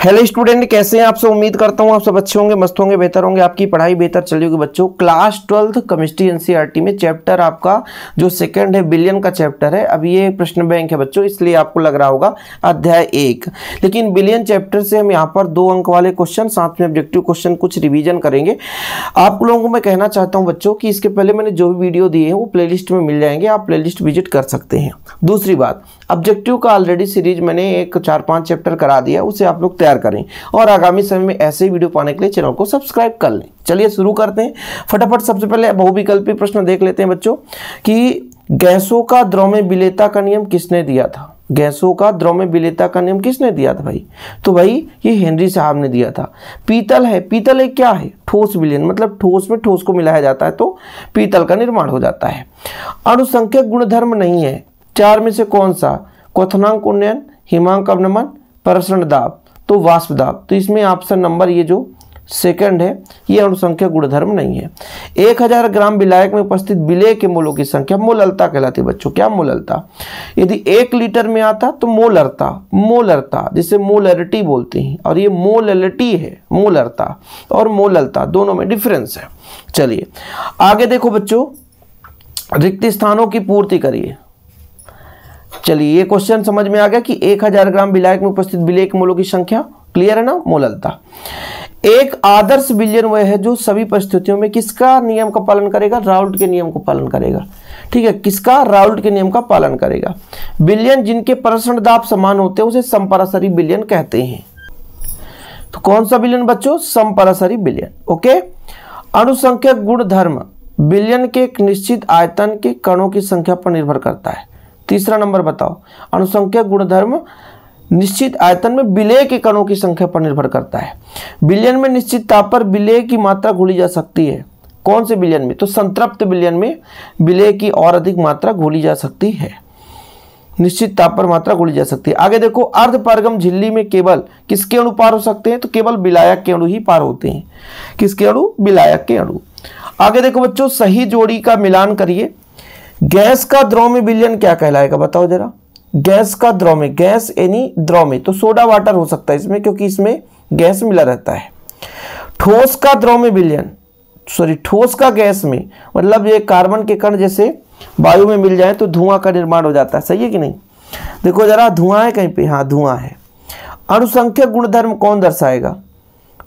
Hello student, कैसे हैं आप सब। उम्मीद करता हूं आप सब अच्छे होंगे, मस्त होंगे, बेहतर होंगे, आपकी पढ़ाई बेहतर चल रही होगी। बच्चों, क्लास 12th केमिस्ट्री एनसीईआरटी में चैप्टर आपका जो सेकंड है बिलियन का चैप्टर है। अब ये प्रश्न बैंक है बच्चों, इसलिए आपको लग रहा होगा अध्याय 1, लेकिन बिलियन चैप्टर से हम यहाँ पर 2 अंक वाले क्वेश्चन साथ में ऑब्जेक्टिव क्वेश्चन कुछ रिविजन करेंगे। आप लोगों को मैं कहना चाहता हूँ बच्चों कि इसके पहले मैंने जो भी वीडियो दिए हैं वो प्लेलिस्ट में मिल जाएंगे, आप प्लेलिस्ट विजिट कर सकते हैं। दूसरी बात, ऑब्जेक्टिव का ऑलरेडी सीरीज मैंने एक 4-5 चैप्टर करा दिया, उसे आप लोग तैयार करें और आगामी समय में ऐसे ही वीडियो पाने के लिए चैनल को सब्सक्राइब कर लें। चलिए शुरू करते हैं फटाफट। सबसे पहले बहुविकल्पी प्रश्न देख लेते हैं बच्चों कि गैसों का द्रव्य विलेयता का नियम किसने दिया था। गैसों का द्रव्य विलेयता का नियम किसने दिया था भाई? तो भाई ये हेनरी साहब ने दिया था। पीतल है, पीतल एक क्या है? ठोस विलयन, मतलब ठोस में ठोस को मिलाया जाता है तो पीतल का निर्माण हो जाता है। अणुसंख्यक गुणधर्म नहीं है, 4 में से कौन सा? क्वथनांक उन्नयन, हिमांक अवनमन, प्रसरण दाब, तो वाष्प दाब। तो इसमें ऑप्शन नंबर ये जो सेकंड है ये अणुसंख्यक गुणधर्म नहीं है। 1000 ग्राम विलायक में उपस्थित विलेय के मोलों की संख्या मोललता कहलाती है बच्चों। क्या मोललता? यदि 1 लीटर में आता तो मोलरता, मोलरता जिसे मोलरिटी बोलते हैं, और ये मोललिटी है। मोलरता और मोललता दोनों में डिफरेंस है। चलिए आगे देखो बच्चों, रिक्त स्थानों की पूर्ति करिए। चलिए ये क्वेश्चन समझ में आ गया कि 1000 ग्राम विलायक में उपस्थित विलेय के मोलों की संख्या, क्लियर है ना, मोललता। एक आदर्श विलयन वह है जो सभी परिस्थितियों में किसका नियम का पालन करेगा? राउल्ट के नियम को पालन करेगा। ठीक है, किसका? राउल्ट के नियम का पालन करेगा। विलयन जिनके प्रसरण दाब समान होते हैं उसे समपराशरी विलयन कहते हैं। तो कौन सा विलयन बच्चों? समपराशरी विलयन। ओके। अणुसंख्यक गुणधर्म विलयन के एक निश्चित आयतन के कणों की संख्या पर निर्भर करता है। तीसरा नंबर बताओ, अणुसंख्यक गुणधर्म निश्चित आयतन में विलेय के कणों की संख्या पर निर्भर करता है। विलयन में निश्चित ताप पर विलेय की मात्रा घोली जा सकती है। कौन से विलयन में? तो संतृप्त विलयन में विलेय की और अधिक मात्रा घोली जा सकती है, निश्चित ताप पर मात्रा घोली जा सकती है। आगे देखो, अर्धपारगम झिल्ली में केवल किसके अणु पार हो सकते हैं? तो केवल विलायक के अणु ही पार होते हैं। किसके अणु? विलायक के अणु। आगे देखो बच्चों, सही जोड़ी का मिलान करिए। गैस का द्रव्य विलयन क्या कहलाएगा बताओ जरा। गैस का द्रव्य, गैस यानी द्रव्य, तो सोडा वाटर हो सकता है इसमें क्योंकि इसमें गैस मिला रहता है। ठोस का द्रव्य विलयन, सॉरी ठोस का गैस में, मतलब ये कार्बन के कण जैसे वायु में मिल जाए तो धुआं का निर्माण हो जाता है। सही है कि नहीं? देखो जरा, धुआं है कहीं पे? हाँ धुआं है। अणुसंख्यक गुणधर्म कौन दर्शाएगा?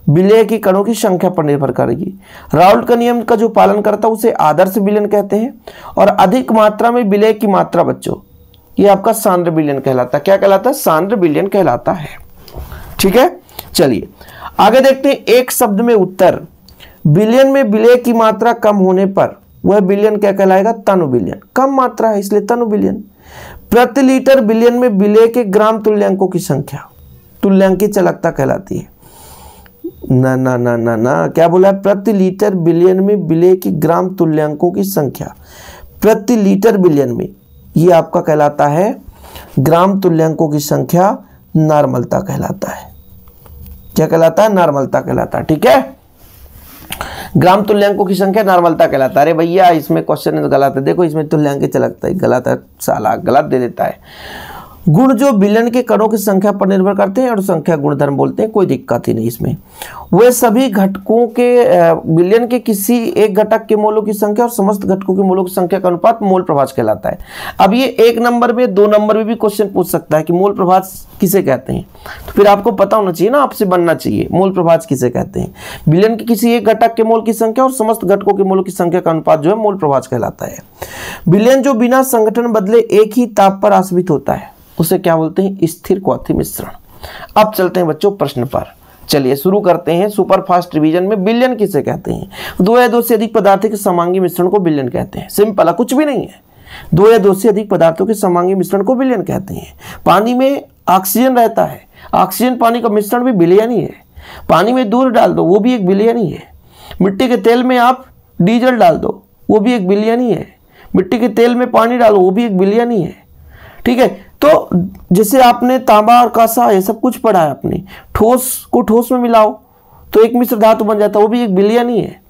विलेय की कणों की संख्या पर निर्भर करेगी। राउल्ट का नियम का जो पालन करता है उसे आदर्श विलयन कहते हैं। और अधिक मात्रा में विलेय की मात्रा बच्चों, ये आपका सांद्र विलयन कहलाता है। क्या कहलाता है? सांद्र विलयन कहलाता है। ठीक है, चलिए आगे देखते हैं। एक शब्द में उत्तर, विलयन में विलेय की मात्रा कम होने पर वह विलयन क्या कहलाएगा? तनु विलयन। कम मात्रा है इसलिए तनु विलयन। प्रति लीटर विलयन में विलेय के ग्राम तुल्यांकों की संख्या तुल्यांकी चालकता कहलाती है। ना ना ना ना ना, क्या बोला है? प्रति लीटर विलयन में विलेय की ग्राम तुल्यांकों की संख्या, प्रति लीटर विलयन में, ये आपका कहलाता है ग्राम तुल्यांकों की संख्या, नॉर्मलता कहलाता है। क्या कहलाता है? नॉर्मलता कहलाता है। ठीक है, ग्राम तुल्यांकों की संख्या नॉर्मलता कहलाता है। अरे भैया इसमें क्वेश्चन गलत है, देखो इसमें तुल्यांक चलकता है, गलत है, साला गलत दे देता है। गुण जो विलयन के कणों की संख्या पर निर्भर करते हैं अणुसंख्यक गुणधर्म बोलते हैं, कोई दिक्कत ही नहीं इसमें। वे सभी घटकों के विलयन के किसी एक घटक के मोलों की संख्या और समस्त घटकों के मोलों की संख्या का अनुपात मोल प्रभाज कहलाता है। अब ये 1 नंबर में 2 नंबर में भी क्वेश्चन पूछ सकता है कि मोल प्रभाज किसे कहते हैं, तो फिर आपको पता होना चाहिए ना, आपसे बनना चाहिए मोल प्रभाज किसे कहते हैं। विलयन के किसी एक घटक के मोल की संख्या और समस्त घटकों के मोलों की संख्या का अनुपात जो है मोल प्रभाज कहलाता है। विलयन जो बिना संगठन बदले एक ही ताप पर आश्रित होता है उसे क्या बोलते हैं? स्थिर क्वाथी मिश्रण। अब चलते हैं बच्चों प्रश्न पर। चलिए शुरू करते हैं। सुपर फास्ट रिवीजन में विलयन किसे कहते हैं? 2 या 2 से अधिक पदार्थों के समांगी मिश्रण को विलयन कहते हैं। सिंपल है, कुछ भी नहीं है। 2 या 2 से अधिक पदार्थों के समांगी मिश्रण को विलयन कहते हैं। पानी में ऑक्सीजन रहता है, ऑक्सीजन पानी का मिश्रण भी विलयन ही है। पानी में दूध डाल दो वो भी एक विलयन ही है। मिट्टी के तेल में आप डीजल डाल दो वो भी एक विलयन ही है। मिट्टी के तेल में पानी डालो वो भी एक विलयन ही है। ठीक है, तो जैसे आपने तांबा और कांसा ये सब कुछ पढ़ा है आपने, ठोस को ठोस में मिलाओ तो एक मिश्र धातु बन जाता है, वो भी एक विलयन ही है।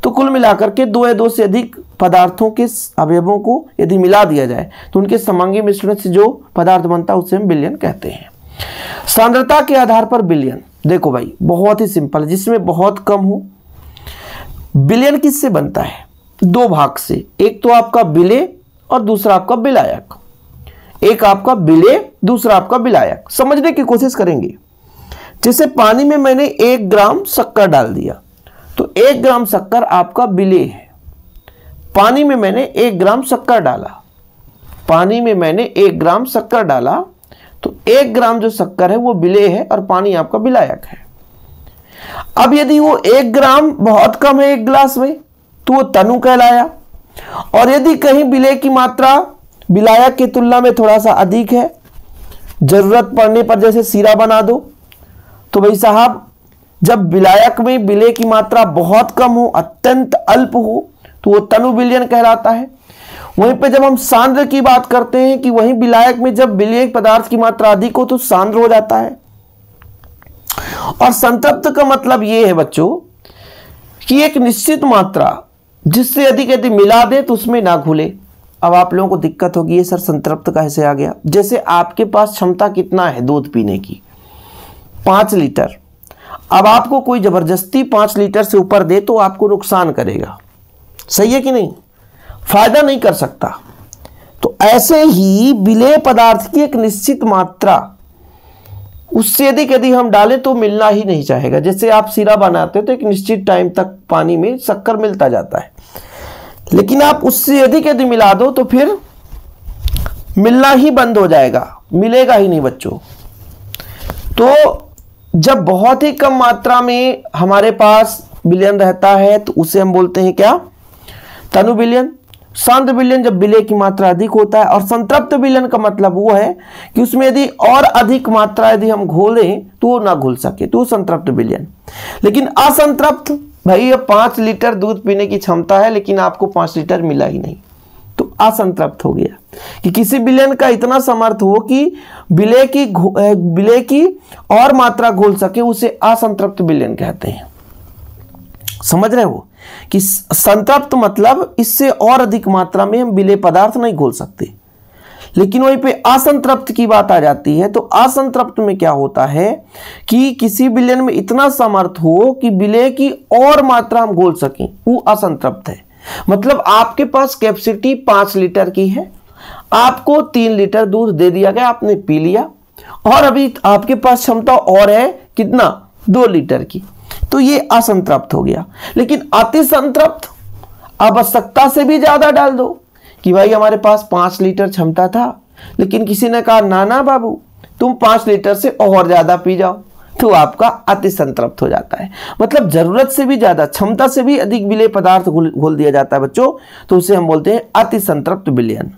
तो कुल मिलाकर के 2 या 2 से अधिक पदार्थों के अवयवों को यदि मिला दिया जाए तो उनके समांगी मिश्रण से जो पदार्थ बनता है उसे हम विलयन कहते हैं। सांद्रता के आधार पर विलयन, देखो भाई बहुत ही सिंपल है, जिसमें बहुत कम हो। विलयन किससे बनता है? दो भाग से, एक तो आपका विलेय और दूसरा आपका विलायक। एक आपका विलेय, दूसरा आपका विलायक। समझने की कोशिश करेंगे। जैसे पानी में मैंने 1 ग्राम शक्कर डाल दिया, तो 1 ग्राम शक्कर आपका विलेय है। पानी में मैंने 1 ग्राम शक्कर डाला, पानी में मैंने 1 ग्राम शक्कर डाला, तो 1 ग्राम जो शक्कर है वो विलेय है और पानी आपका विलायक है। अब यदि वो 1 ग्राम बहुत कम है 1 गिलास में, तो वो तनु कहलाया। और यदि कहीं विलेय की मात्रा विलायक की तुलना में थोड़ा सा अधिक है, जरूरत पड़ने पर जैसे सीरा बना दो, तो भाई साहब जब विलायक में विलेय की मात्रा बहुत कम हो, अत्यंत अल्प हो, तो वो तनु विलयन कहलाता है। वहीं पे जब हम सांद्र की बात करते हैं कि वहीं विलायक में जब विलेय पदार्थ की मात्रा अधिक हो तो सांद्र हो जाता है। और संतृप्त का मतलब ये है बच्चों कि एक निश्चित मात्रा जिससे अधिक यदि मिला दे तो उसमें ना घुले। अब आप लोगों को दिक्कत होगी, ये सर संतृप्त कैसे आ गया? जैसे आपके पास क्षमता कितना है दूध पीने की? 5 लीटर। अब आपको कोई जबरदस्ती 5 लीटर से ऊपर दे तो आपको नुकसान करेगा, सही है कि नहीं? फायदा नहीं कर सकता। तो ऐसे ही विलेय पदार्थ की एक निश्चित मात्रा, उससे अधिक यदि हम डालें तो मिलना ही नहीं चाहेगा। जैसे आप सीरा बनाते हो तो एक निश्चित टाइम तक पानी में शक्कर मिलता जाता है, लेकिन आप उससे अधिक यदि मिला दो तो फिर मिलना ही बंद हो जाएगा, मिलेगा ही नहीं बच्चों। तो जब बहुत ही कम मात्रा में हमारे पास विलयन रहता है तो उसे हम बोलते हैं क्या? तनु विलयन। सांद्र विलयन जब विलेय की मात्रा अधिक होता है। और संतृप्त विलयन का मतलब वो है कि उसमें यदि और अधिक मात्रा यदि हम घोलें तो वो ना घुल सके, तो संतृप्त विलयन। लेकिन असंतृप्त, भाई 5 लीटर दूध पीने की क्षमता है लेकिन आपको 5 लीटर मिला ही नहीं, तो असंतृप्त हो गया। कि किसी विलयन का इतना समर्थ हो कि विलेय की और मात्रा घोल सके, उसे असंतृप्त विलयन कहते हैं। समझ रहे हो कि संतृप्त मतलब इससे और अधिक मात्रा में हम विलेय पदार्थ नहीं घोल सकते। लेकिन वहीं पे असंतृप्त की बात आ जाती है, तो असंतृप्त में क्या होता है कि किसी विलयन में इतना समर्थ हो कि विलेय की और मात्रा हम घोल सकें, वो असंतृप्त है। मतलब आपके पास कैपेसिटी 5 लीटर की है, आपको 3 लीटर दूध दे दिया गया, आपने पी लिया, और अभी आपके पास क्षमता और है कितना? 2 लीटर की, तो ये असंतृप्त हो गया। लेकिन अति संतृप्त, आवश्यकता से भी ज्यादा डाल दो कि भाई हमारे पास 5 लीटर क्षमता था, लेकिन किसी ने कहा ना ना बाबू तुम 5 लीटर से और ज्यादा पी जाओ, तो आपका अति संतृप्त हो जाता है। मतलब जरूरत से भी ज्यादा, क्षमता से भी अधिक विलेय पदार्थ घोल दिया जाता है बच्चों, तो उसे हम बोलते हैं अति संतृप्त विलयन।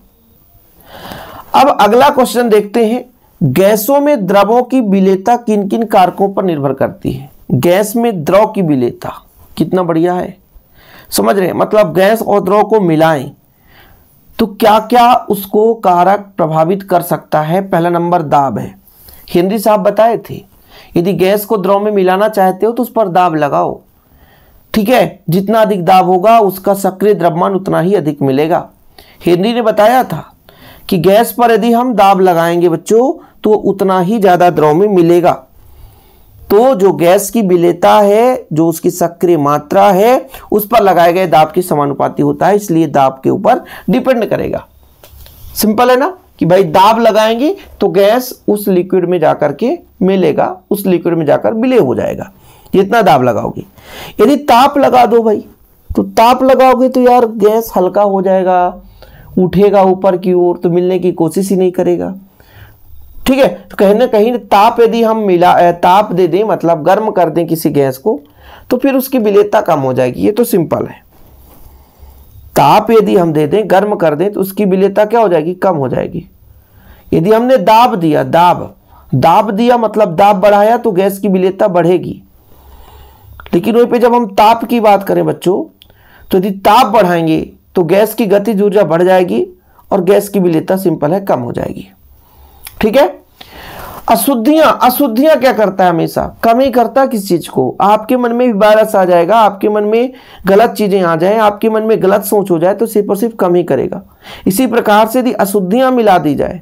अब अगला क्वेश्चन देखते हैं, गैसों में द्रवों की विलेयता किन किन कारकों पर निर्भर करती है? गैस में द्रव की विलेयता, कितना बढ़िया है, समझ रहे हैं? मतलब गैस और द्रव को मिलाएं तो क्या क्या उसको कारक प्रभावित कर सकता है? पहला नंबर दाब है। हेनरी साहब बताए थे, यदि गैस को द्रव में मिलाना चाहते हो तो उस पर दाब लगाओ, ठीक है? जितना अधिक दाब होगा उसका सक्रिय द्रव्यमान उतना ही अधिक मिलेगा। हेनरी ने बताया था कि गैस पर यदि हम दाब लगाएंगे बच्चों तो उतना ही ज्यादा द्रव में मिलेगा। तो जो गैस की विलेयता है, जो उसकी सक्रिय मात्रा है, उस पर लगाए गए दाब के समानुपाती होता है, इसलिए दाब के ऊपर डिपेंड करेगा। सिंपल है ना कि भाई दाब लगाएंगे तो गैस उस लिक्विड में जाकर के मिलेगा, उस लिक्विड में जाकर विलेय हो जाएगा, जितना दाब लगाओगे। यदि ताप लगा दो भाई, तो ताप लगाओगे तो यार गैस हल्का हो जाएगा, उठेगा ऊपर की ओर, तो मिलने की कोशिश ही नहीं करेगा, ठीक है? तो कहीं ना कहीं ताप यदि हम ताप दे दें, मतलब गर्म कर दें किसी गैस को, तो फिर उसकी विलेयता कम हो जाएगी। ये तो सिंपल है। ताप यदि हम दे दें, गर्म कर दें, तो उसकी विलेयता क्या हो जाएगी? कम हो जाएगी। यदि हमने दाब दिया, दाब दिया मतलब दाब बढ़ाया, तो गैस की विलेयता बढ़ेगी। लेकिन वहीं पे जब हम ताप की बात करें बच्चों, तो यदि ताप बढ़ाएंगे तो गैस की गतिज ऊर्जा बढ़ जाएगी और गैस की विलेयता सिंपल है, कम हो जाएगी, ठीक है? अशुद्धियां क्या करता है? हमेशा कमी करता है किस चीज को? आपके मन में वायरस आ जाएगा, आपके मन में गलत चीजें आ जाए, आपके मन में गलत सोच हो जाए, तो सिर्फ और सिर्फ कम ही करेगा। इसी प्रकार से यदि अशुद्धियां मिला दी जाए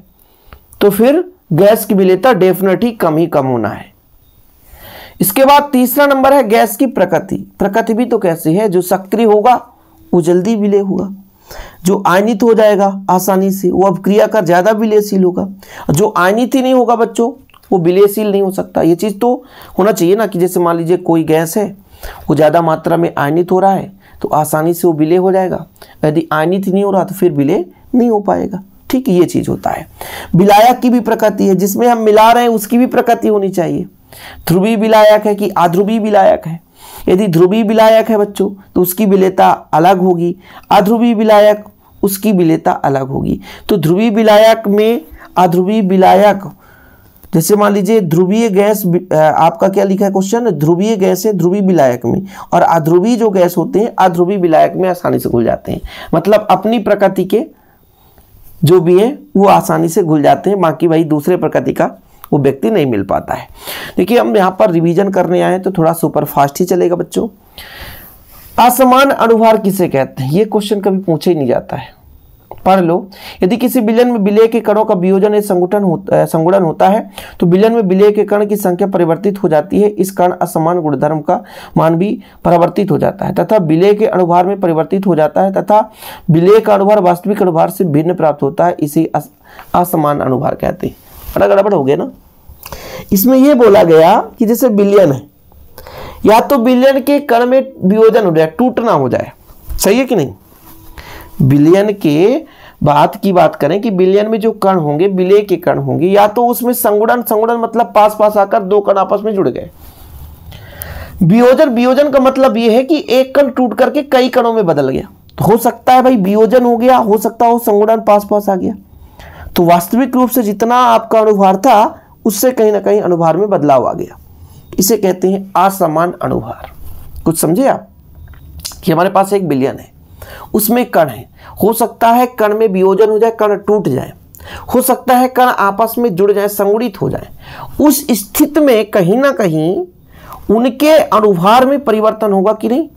तो फिर गैस की विलेयता डेफिनेटली कम ही कम होना है। इसके बाद तीसरा नंबर है गैस की प्रकृति। प्रकृति भी तो कैसी है, जो सक्रिय होगा वो जल्दी विलय होगा, जो आयनित हो जाएगा आसानी से वो अपक्रिया कर ज्यादा विलयशील होगा, जो आयनित ही नहीं होगा बच्चों वो विलयशील नहीं हो सकता। ये चीज तो होना चाहिए ना कि जैसे मान लीजिए कोई गैस है वो ज्यादा मात्रा में आयनित हो रहा है तो आसानी से वो विलय हो जाएगा, यदि आयनित ही नहीं हो रहा तो फिर विलय नहीं हो पाएगा। ठीक, ये चीज होता है। विलायक की भी प्रकृति है, जिसमें हम मिला रहे हैं उसकी भी प्रकृति होनी चाहिए। ध्रुवीय विलायक है कि अध्रुवीय विलायक है। यदि ध्रुवीय विलायक है बच्चों तो उसकी विलेयता अलग होगी, अध्रुवीय विलायक उसकी विलेयता अलग होगी। तो ध्रुवीय विलायक में अध्रुवीय विलायक, जैसे मान लीजिए ध्रुवीय गैस, आपका क्या लिखा है क्वेश्चन, ध्रुवीय गैस है ध्रुवीय विलायक में, और अध्रुवीय जो गैस होते हैं अध्रुवीय विलायक में आसानी से घुल जाते हैं। मतलब अपनी प्रकृति के जो भी है वो आसानी से घुल जाते हैं, बाकी भाई दूसरे प्रकृति का वो व्यक्ति नहीं मिल पाता है। देखिए हम यहाँ पर रिवीजन करने आए तो थोड़ा सुपर फास्ट ही चलेगा बच्चों। असमान अनुभार किसे कहते हैं, ये क्वेश्चन कभी पूछे ही नहीं जाता है, पढ़ लो। यदि किसी विलयन में विलेय के कणों का वियोजन या संगुणन होता है तो विलयन में विलेय के कण की संख्या परिवर्तित हो जाती है। इस कारण असमान गुणधर्म का मान भी परिवर्तित हो जाता है तथा विलेय के अनुभार में परिवर्तित हो जाता है तथा विलेय का अनुभार वास्तविक अनुभार से भिन्न प्राप्त होता है, इसे असमान अनुभार कहते हैं। बड़ा गड़बड़ हो गया ना। इसमें यह बोला गया कि जैसे विलयन है, या तो विलयन के कण में वियोजन हो जाए, टूटना हो जाए, सही है कि नहीं। विलयन के बात की बात करें कि विलयन में जो कण होंगे, विलेय के कण होंगे, या तो उसमें संगुणन मतलब पास पास आकर दो कण आपस में जुड़ गए। वियोजन का मतलब यह है कि एक कण टूट करके कई कणों में बदल गया। तो हो सकता है भाई वियोजन हो गया, हो सकता हो संगुणन पास पास आ गया। तो वास्तविक रूप से जितना आपका अनुभार था उससे कहीं ना कहीं अनुभार में बदलाव आ गया, इसे कहते हैं असमान अनुभार। कुछ समझे आप कि हमारे पास एक विलयन है, उसमें कण है, हो सकता है कण में वियोजन हो जाए, कण टूट जाए, हो सकता है कण आपस में जुड़ जाए, संगुणित हो जाए। उस स्थिति में कहीं ना कहीं उनके अनुभार में परिवर्तन होगा कि नहीं,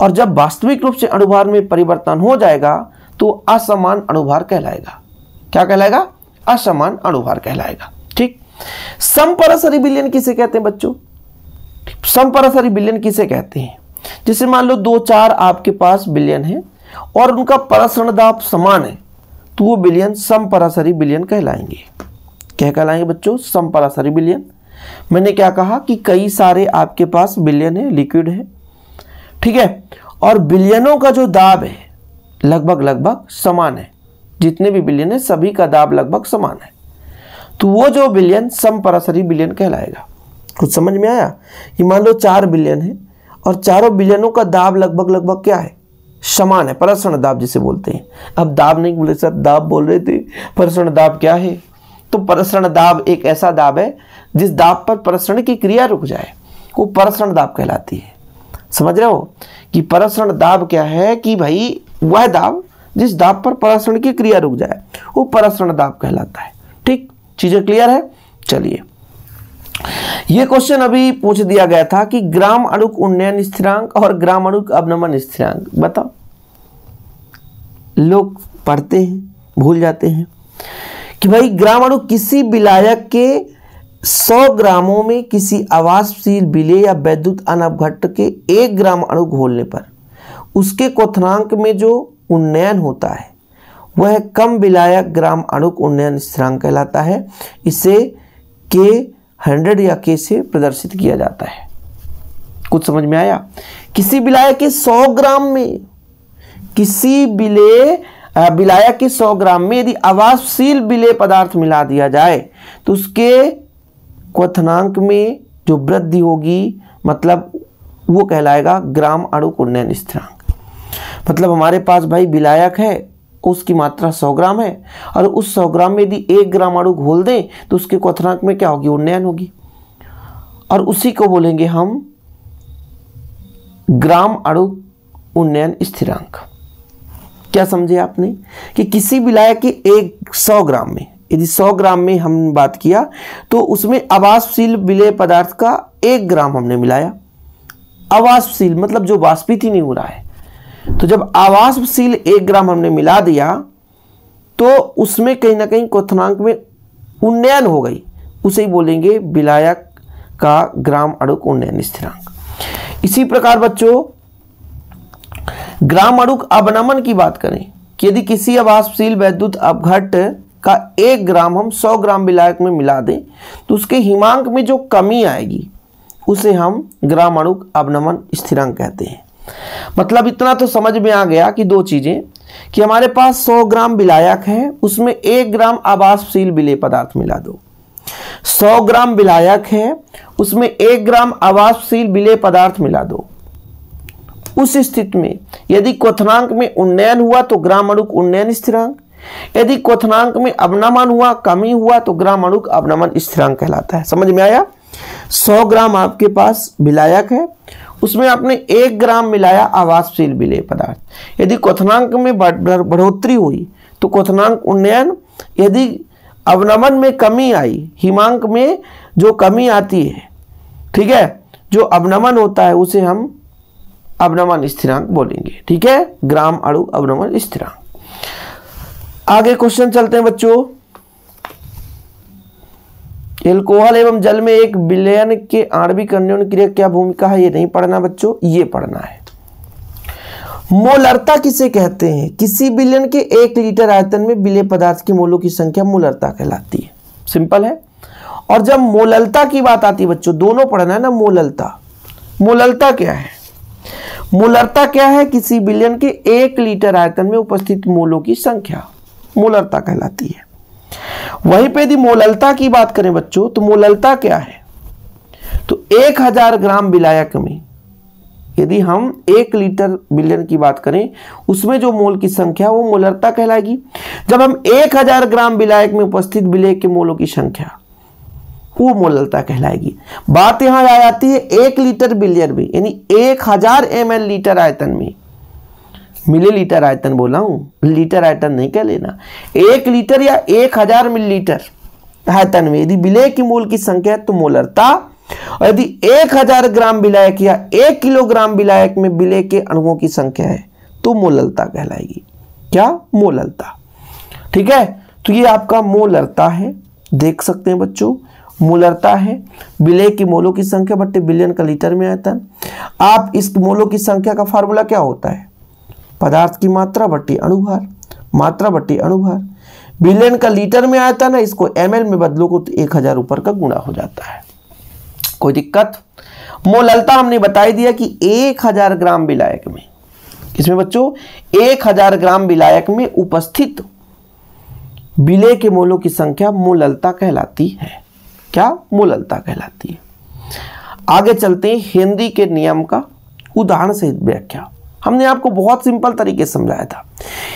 और जब वास्तविक रूप से अनुभार में परिवर्तन हो जाएगा तो असमान अनुभार कहलाएगा। क्या कहलाएगा, असमान अनुभार कहलाएगा। ठीक, समपराशरी विलयन किसे कहते हैं बच्चों, समपराशरी विलयन किसे कहते हैं, जैसे मान लो 2-4 आपके पास विलयन है और उनका परसरण दाब समान है तो वो विलयन समपराशरी विलयन कहलाएंगे। क्या कहलाएंगे बच्चों, समपराशरी विलयन। मैंने क्या कहा कि कई सारे आपके पास विलयन है, लिक्विड है, ठीक है, और विलयनों का जो दाब है लगभग समान है। जितने भी विलयन है सभी का दाब लगभग समान है, तो वो जो विलयन समपराशरी विलयन कहलाएगा। कुछ समझ में आया कि मान लो 4 विलयन है और चारों विलयनों का दाब लगभग क्या है, समान है, परसरण दाब जिसे बोलते हैं। अब दाब नहीं बोले सर, दाब बोल रहे थे, परसरण दाब क्या है, तो परसरण दाब एक ऐसा दाब है जिस दाब पर परसरण की क्रिया रुक जाए, वो परसरण दाब कहलाती है। समझ रहे हो कि परसरण दाब क्या है, कि भाई वह दाब जिस दाब पर परसरण की क्रिया रुक जाए वो परसरण दाब कहलाता है। ठीक, चीजें क्लियर है। चलिए, ये क्वेश्चन अभी पूछ दिया गया था कि ग्राम अणुक उन्नयन स्थिरांक और ग्राम अणुक अवनमन स्थिरांक बताओ। लोग पढ़ते हैं भूल जाते हैं कि भाई ग्राम अणुक किसी विलायक के 100 ग्रामों में किसी आवासशील विलेय या वैद्युत अनवघट्ट के 1 ग्राम अणु घोलने पर उसके क्वथनांक में जो उन्नयन होता है वह कम विलायक ग्राम अणुक उन्नयन स्थिरांक कहलाता है। इसे K100 या K से प्रदर्शित किया जाता है। कुछ समझ में आया। किसी विलायक के 100 ग्राम में, किसी विलायक के 100 ग्राम में यदि आवासशील विलेय पदार्थ मिला दिया जाए तो उसके क्वथनांक में जो वृद्धि होगी मतलब वो कहलाएगा ग्राम अणुक उन्नयन स्थिरांक। मतलब हमारे पास भाई विलायक है, उसकी मात्रा 100 ग्राम है और उस 100 ग्राम में यदि 1 ग्राम अणु घोल दें तो उसके क्वथनांक में क्या होगी, उन्नयन होगी, और उसी को बोलेंगे हम ग्राम अणु उन्नयन स्थिरांक। क्या समझे आपने कि किसी विलायक के 100 ग्राम में, यदि 100 ग्राम में हम बात किया तो उसमें आवासशील विलेय पदार्थ का 1 ग्राम हमने मिलाया। आवासशील मतलब जो वाष्पित ही नहीं हो रहा है, तो जब आवासशील 1 ग्राम हमने मिला दिया तो उसमें कहीं ना कहीं क्वथनांक में उन्नयन हो गई, उसे ही बोलेंगे विलायक का ग्राम अणुक उन्नयन स्थिरांक। इसी प्रकार बच्चों ग्राम अणुक अवनमन की बात करें कि यदि किसी अवाष्पशील वैद्युत अपघट्ट का 1 ग्राम हम 100 ग्राम विलायक में मिला दें तो उसके हिमांक में जो कमी आएगी उसे हम ग्राम अणुक अवनमन स्थिरांक कहते हैं। मतलब इतना तो समझ में आ गया कि 2 चीजें, कि हमारे पास 100 ग्राम विलायक है, उसमें 1 ग्राम अवाष्पशील विलेय पदार्थ मिला दो। 100 ग्राम विलायक है, उसमें 1 ग्राम अवाष्पशील विलेय पदार्थ मिला दो। उस स्थिति में यदि क्वथनांक में उन्नयन हुआ तो ग्राम अणुक उन्नयन स्थिरांक, यदि क्वथनांक में अवनमन हुआ, कमी हुआ, तो ग्राम अणुक अवनमन स्थिरांक कहलाता है। समझ में आया? 100 ग्राम आपके पास विलायक है, उसमें आपने 1 ग्राम मिलाया अवाष्पशील विलेय पदार्थ। यदि क्वथनांक में बढ़ोतरी हुई तो क्वथनांक उन्नयन, यदि अवनमन में कमी आई, हिमांक में जो कमी आती है, ठीक है, जो अवनमन होता है उसे हम अवनमन स्थिरांक बोलेंगे। ठीक है, ग्राम अणु अवनमन स्थिरांक। आगे क्वेश्चन चलते हैं बच्चों। एल्कोहल एवं जल में एक विलयन के आणविक अन्योन्य क्रिया क्या भूमिका है, ये नहीं पढ़ना बच्चों, ये पढ़ना है। मोलरता किसे कहते हैं? किसी विलयन के 1 लीटर आयतन में विलेय पदार्थ के मोलों की संख्या मोलरता कहलाती है। सिंपल है। और जब मोललता की बात आती है बच्चों, दोनों पढ़ना है ना। मोललता, मोललता क्या है? मोलरता क्या है? किसी विलयन के 1 लीटर आयतन में उपस्थित मोलों की संख्या मोलरता कहलाती है। वहीं पे यदि मोललता की बात करें बच्चों, तो मोललता क्या है? तो 1000 ग्राम विलायक में यदि हम 1 लीटर विलयन की बात करें, उसमें जो मोल की संख्या वो मोलरता कहलाएगी। जब हम 1000 ग्राम विलायक में उपस्थित विलेय के मोलों की संख्या, वो मोललता कहलाएगी। बात यहां आ जाती है 1 लीटर विलयन में, यानी 1000 ml लीटर आयतन में, मिलीलीटर आयतन बोला हूं, लीटर आयतन नहीं कह लेना। 1 लीटर या 1000 मिलीलीटर आयतन में यदि विलेय की मोल की संख्या है तो मोलरता, और यदि 1000 ग्राम विलायक या 1 किलोग्राम विलायक में विलेय के अणुओं की संख्या है तो मोललता कहलाएगी। क्या? मोललता। ठीक है, तो ये आपका मोलरता है, देख सकते हैं बच्चों, मोलरता है विलेय की मोलों की संख्या बट्टे विलयन का लीटर में आयतन। आप इस मोलों की संख्या का फार्मूला क्या होता है? पदार्थ की मात्रा बट्टी अणुभार, मात्रा बट्टी अणुभार। विलयन का लीटर में आयतन है, इसको ml में बदलोगे तो 1000 ऊपर का गुणा हो जाता है। कोई दिक्कत? मोललता हमने बताई दिया कि 1000 ग्राम विलायक में, इसमें बच्चों 1000 ग्राम विलायक में उपस्थित विलेय के मोलों की संख्या मोललता कहलाती है। क्या? मोललता कहलाती है। आगे चलते हैं हेनरी के नियम का उदाहरण सहित व्याख्या। हमने आपको बहुत सिंपल तरीके से समझाया था।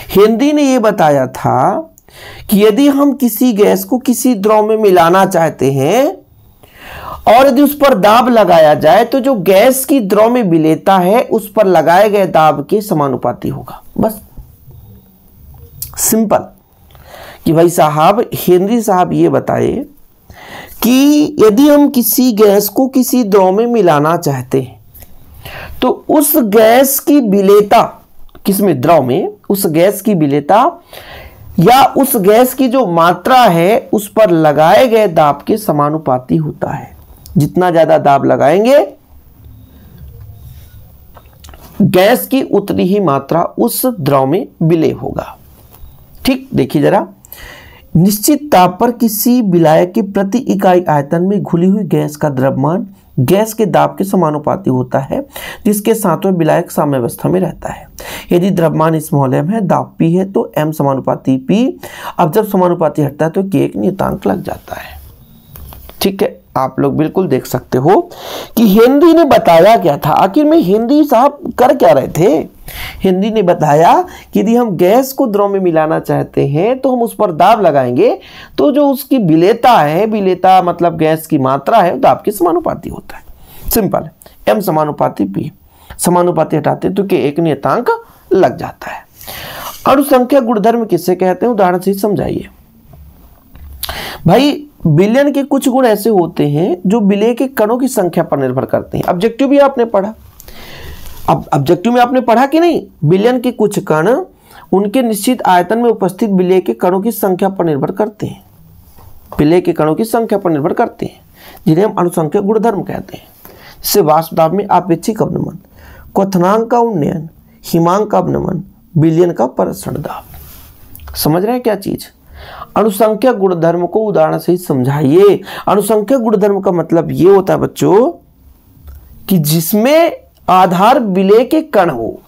हेनरी ने यह बताया था कि यदि हम किसी गैस को किसी द्रव में मिलाना चाहते हैं और यदि उस पर दाब लगाया जाए तो जो गैस की द्रव में विलेयता है उस पर लगाए गए दाब के समानुपाती होगा। बस सिंपल। कि भाई साहब, हेनरी साहब ये बताए कि यदि हम किसी गैस को किसी द्रव में मिलाना चाहते हैं तो उस गैस की विलेयता, किसमें? द्रव में, उस गैस की विलेयता या उस गैस की जो मात्रा है उस पर लगाए गए दाब के समानुपाती होता है। जितना ज्यादा दाब लगाएंगे गैस की उतनी ही मात्रा उस द्रव में विलेय होगा। ठीक, देखिए जरा। निश्चित ताप पर किसी विलायक के प्रति इकाई आयतन में घुली हुई गैस का द्रव्यमान गैस के दाब के समानुपाती होता है, जिसके साथ वह विलायक साम्यावस्था में रहता है। यदि द्रव्यमान स्मॉल m है, दाब p है, तो m समानुपाती p। अब जब समानुपाती हटता है तो k एक नियतांक लग जाता है। ठीक है, आप लोग बिल्कुल देख सकते हो कि हेनरी ने बताया क्या था। आखिर में हेनरी साहब कर क्या रहे थे? हेनरी ने बताया कि यदि हम गैस को द्रव में मिलाना चाहते हैं तो हम उस पर दाब लगाएंगे तो जो उसकी विलेयता है, विलेयता मतलब गैस की मात्रा है, दाब के समानुपाती होता है। सिंपल है, m समानुपाती p। समानुपाती हटाते तो k एक नियतांक लग जाता है। अणु संख्या गुणधर्म किसे कहते हैं? उदाहरण से समझाइए। भाई, विलयन के कुछ गुण ऐसे होते हैं जो विलेय के कणों की संख्या पर निर्भर करते हैं। ऑब्जेक्टिव भी आपने पढ़ा। अब ऑब्जेक्टिव में आपने पढ़ा कि नहीं? विलयन के कुछ कण उनके निश्चित आयतन में उपस्थित विलेय के कणों की संख्या पर निर्भर करते हैं। विलेय के कणों की संख्या पर निर्भर करते हैं। जिन्हें हम अनुसंख्यक गुणधर्म कहते हैं। जैसे वाष्प दाब में आपेक्षिक अवनमन, क्वथनांक का उन्नयन, हिमांक का अवनमन, विलयन का प्रसरण दाब। समझ रहे हैं क्या चीज? अनुसंख्यक गुणधर्म को उदाहरण से ही समझाइए। अनुसंख्यक गुणधर्म का मतलब ये होता है बच्चों कि जिसमें आधार विलेय के कण हो।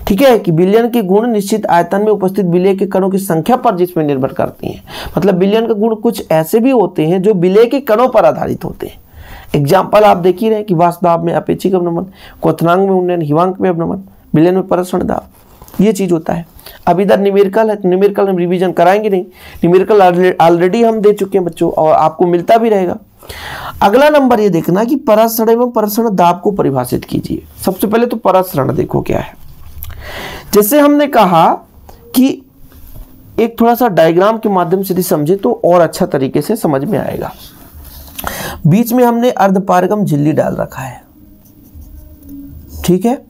ठीक है, कि विलयन के गुण निश्चित आयतन में उपस्थित विलेय के कणों की संख्या पर जिसमें निर्भर करती हैं। मतलब विलयन के गुण कुछ ऐसे भी होते हैं जो विलेय के कणों पर आधारित होते हैं। एग्जाम्पल आप देख ही रहे हैं कि वाष्प दाब में अपेक्षिक अवनमन, क्वथनांक में उन्नयन, हिमांक में अवनमन, विलयन में प्रसरण दाब, ये चीज होता है। अब इधर न्यूमेरिकल है, तो न्यूमेरिकल हम रिवीजन कराएंगे नहीं, न्यूमेरिकल ऑलरेडी हम दे चुके हैं बच्चों और आपको मिलता भी रहेगा। अगला नंबर ये देखना कि प्रसरण एवं प्रसरण दाब को परिभाषित कीजिए। सबसे पहले तो प्रसरण देखो क्या है। जैसे हमने कहा कि एक थोड़ा सा डायग्राम के माध्यम से यदि समझे तो और अच्छा तरीके से समझ में आएगा। बीच में हमने अर्धपारगम झिल्ली डाल रखा है, ठीक है,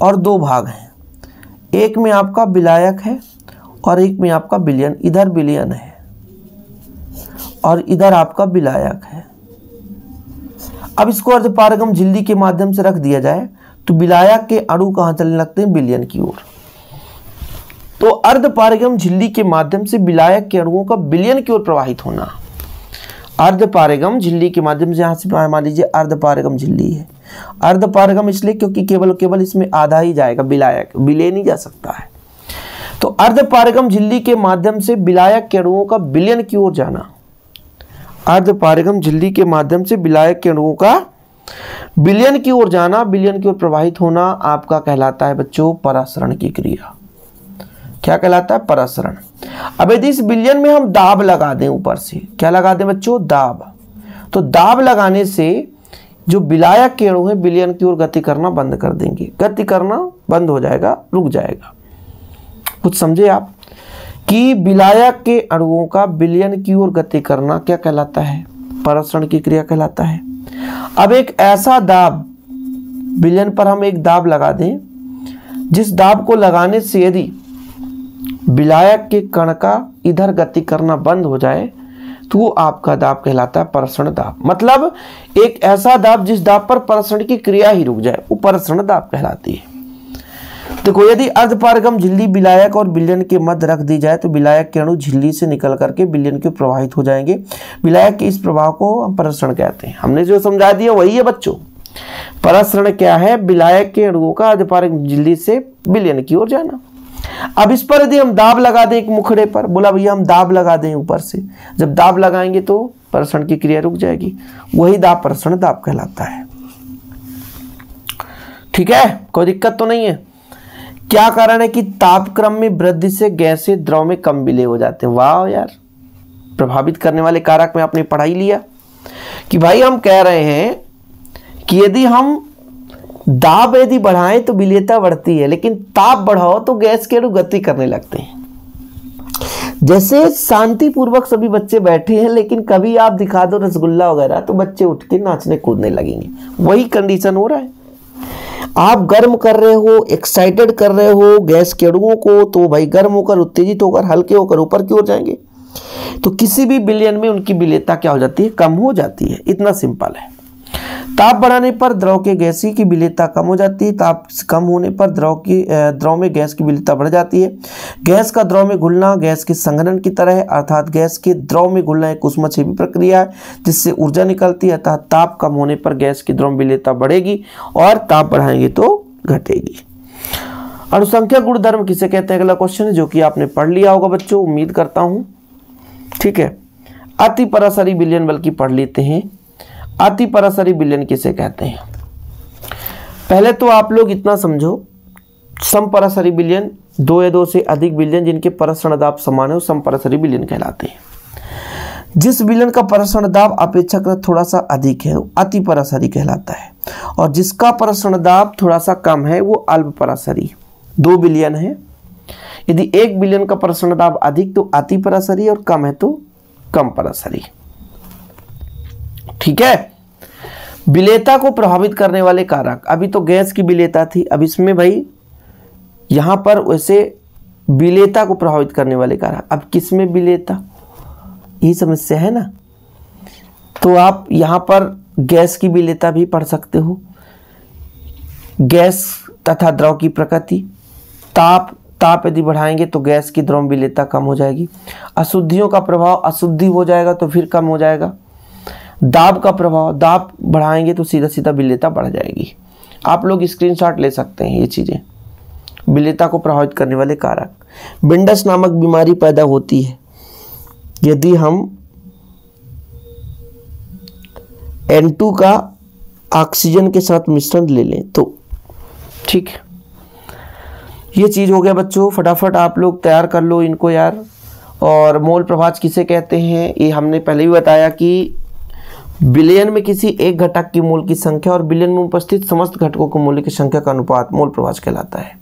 और दो भाग हैं, एक में आपका विलायक है और एक में आपका विलयन। इधर विलयन है और इधर आपका विलायक है। अब इसको अर्धपारगम झिल्ली के माध्यम से रख दिया जाए तो विलायक के अणु कहां चलने लगते हैं? विलयन की ओर। तो अर्धपारगम झिल्ली के माध्यम से विलायक के अणुओं का विलयन की ओर प्रवाहित होना। अर्धपारगम झिल्ली के माध्यम से, यहां से मान लीजिए अर्धपारगम झिल्ली है। अर्धपारगम इसलिए क्योंकि केवल इसमें आधा ही जाएगा, विलायक विलय नहीं जा सकता है। तो अर्धपारगम झिल्ली के माध्यम से विलायक के अणुओं का विलयन की ओर जाना, अर्धपारगम झिल्ली के माध्यम से विलायक के अणुओं का विलयन की ओर जाना, विलयन की ओर प्रवाहित होना आपका कहलाता है बच्चों परासरण की क्रिया। क्या कहलाता है? परासरण। अब यदि इस विलयन में हम दाब लगा दें ऊपर से, क्या लगा दें बच्चों? दाब। तो दाब लगाने से जो विलायक के अणु है विलयन की ओर गति करना बंद कर देंगे, गति करना बंद हो जाएगा, रुक जाएगा। कुछ समझे आप कि विलायक के अणुओं का विलयन की ओर गति करना क्या कहलाता है? परासरण की क्रिया कहलाता है। अब एक ऐसा दाब, विलयन पर हम एक दाब लगा दें जिस दाब को लगाने से यदि विलायक के कण का इधर गति करना बंद हो जाए तो वो आपका दाब कहलाता है प्रसरण दाब। मतलब एक ऐसा दाब जिस दाब पर प्रसरण की क्रिया ही रुक जाए, वो प्रसरण दाब कहलाती है। देखो, यदि अर्धपारगम झिल्ली विलायक और विलयन के मध्य रख दी जाए तो विलायक के अणु झिल्ली से निकल करके विलयन के प्रवाहित हो जाएंगे। विलायक के इस प्रभाव को हम प्रसरण कहते हैं। हमने जो समझा दिया वही है बच्चों। प्रसरण क्या है? विलायक के अणुओं का अर्धपारगम झिल्ली से विलयन की ओर जाना। अब इस पर यदि हम दाब लगा दें एक मुखड़े पर, बोला भैया हम दाब लगा दें ऊपर से, जब दाब लगाएंगे तो प्रसरण की क्रिया रुक जाएगी, वही दाब प्रसरण दाब कहलाता है। ठीक है, कोई दिक्कत तो नहीं है। क्या कारण है कि तापक्रम में वृद्धि से गैसें द्रव में कम विलेय हो जाते हैं? वाह यार, प्रभावित करने वाले कारक में आपने पढ़ा ही लिया कि भाई हम कह रहे हैं कि यदि हम दाब यदि बढ़ाएं तो विलेयता बढ़ती है, लेकिन ताप बढ़ाओ तो गैस के अणु गति करने लगते हैं। जैसे शांतिपूर्वक सभी बच्चे बैठे हैं, लेकिन कभी आप दिखा दो रसगुल्ला वगैरह तो बच्चे उठ के नाचने कूदने लगेंगे। वही कंडीशन हो रहा है। आप गर्म कर रहे हो, एक्साइटेड कर रहे हो गैस के अणुओं को, तो भाई गर्म होकर, उत्तेजित होकर, हल्के होकर ऊपर की ओर जाएंगे। तो किसी भी विलयन में उनकी विलेयता क्या हो जाती है? कम हो जाती है। इतना सिंपल है। ताप बढ़ाने पर द्रव के गैसीय की विलेयता कम हो जाती है। ताप कम होने पर द्रव में गैस की विलेयता बढ़ जाती है। गैस का द्रव में घुलना गैस के संघनन की तरह है, अर्थात गैस के द्रव में घुलना एक ऊष्मक्षेपी प्रक्रिया है जिससे ऊर्जा निकलती है। अर्थात ताप कम होने पर गैस की द्रव में विलेयता बढ़ेगी और ताप बढ़ाएंगे तो घटेगी। अनुसंख्यक गुणधर्म किसे कहते हैं? अगला क्वेश्चन है जो कि आपने पढ़ लिया होगा बच्चों, उम्मीद करता हूं। ठीक है, अति परासरी विलयन बल्कि पढ़ लेते हैं। अति परासरी विलयन किसे कहते हैं? पहले तो आप लोग इतना समझो, समपरासरी विलयन, दो या दो से अधिक विलयन जिनके प्रसरण दाब समान है समपरासरी विलयन कहलाते हैं। जिस विलयन का प्रसरण दाब अपेक्षाकृत थोड़ा सा अधिक है वो अति परासरी कहलाता है, और जिसका प्रसरण दाब थोड़ा सा कम है वो अल्प परासरी। दो विलयन है, यदि एक विलयन का प्रसरण दाब अधिक तो अति परासरी और कम है तो कम परासरी। ठीक है, विलेयता को प्रभावित करने वाले कारक, अभी तो गैस की विलेयता थी, अब इसमें भाई यहां पर वैसे विलेयता को प्रभावित करने वाले कारक। अब किस में विलेयता, यही समस्या है ना। तो आप यहाँ पर गैस की विलेयता भी पढ़ सकते हो, गैस तथा द्रव की प्रकृति, ताप यदि बढ़ाएंगे तो गैस की द्रव विलेयता कम हो जाएगी, अशुद्धियों का प्रभाव, अशुद्धि हो जाएगा तो फिर कम हो जाएगा, दाब का प्रभाव, दाब बढ़ाएंगे तो सीधा सीधा विलेयता बढ़ जाएगी। आप लोग स्क्रीनशॉट ले सकते हैं ये चीज़ें, विलेयता को प्रभावित करने वाले कारक। विंडस नामक बीमारी पैदा होती है यदि हम N2 का ऑक्सीजन के साथ मिश्रण ले लें तो। ठीक है, ये चीज़ हो गया बच्चों, फटाफट आप लोग तैयार कर लो इनको यार। और मोल प्रभाज किसे कहते हैं ये हमने पहले भी बताया कि बिलियन में किसी एक घटक की मोल की संख्या और बिलियन में उपस्थित समस्त घटकों के मोल की संख्या का अनुपात मोल प्रभाज कहलाता है।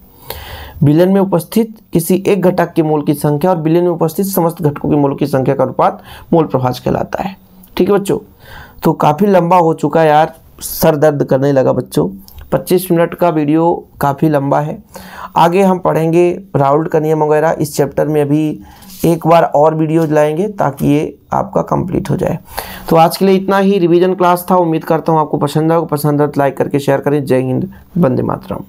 बिलियन में उपस्थित किसी एक घटक के मोल की संख्या और बिलियन में उपस्थित समस्त घटकों के मोल की संख्या का अनुपात मोल प्रभाज कहलाता है। ठीक है बच्चों, तो काफ़ी लंबा हो चुका यार, सर दर्द करने लगा बच्चों। 25 मिनट का वीडियो काफ़ी लंबा है। आगे हम पढ़ेंगे राउल्ट का नियम वगैरह इस चैप्टर में, अभी एक बार और वीडियो लाएंगे ताकि ये आपका कंप्लीट हो जाए। तो आज के लिए इतना ही रिवीजन क्लास था, उम्मीद करता हूँ आपको पसंद आएगा। पसंद आए तो लाइक करके शेयर करें। जय हिंद, वंदे मातरम।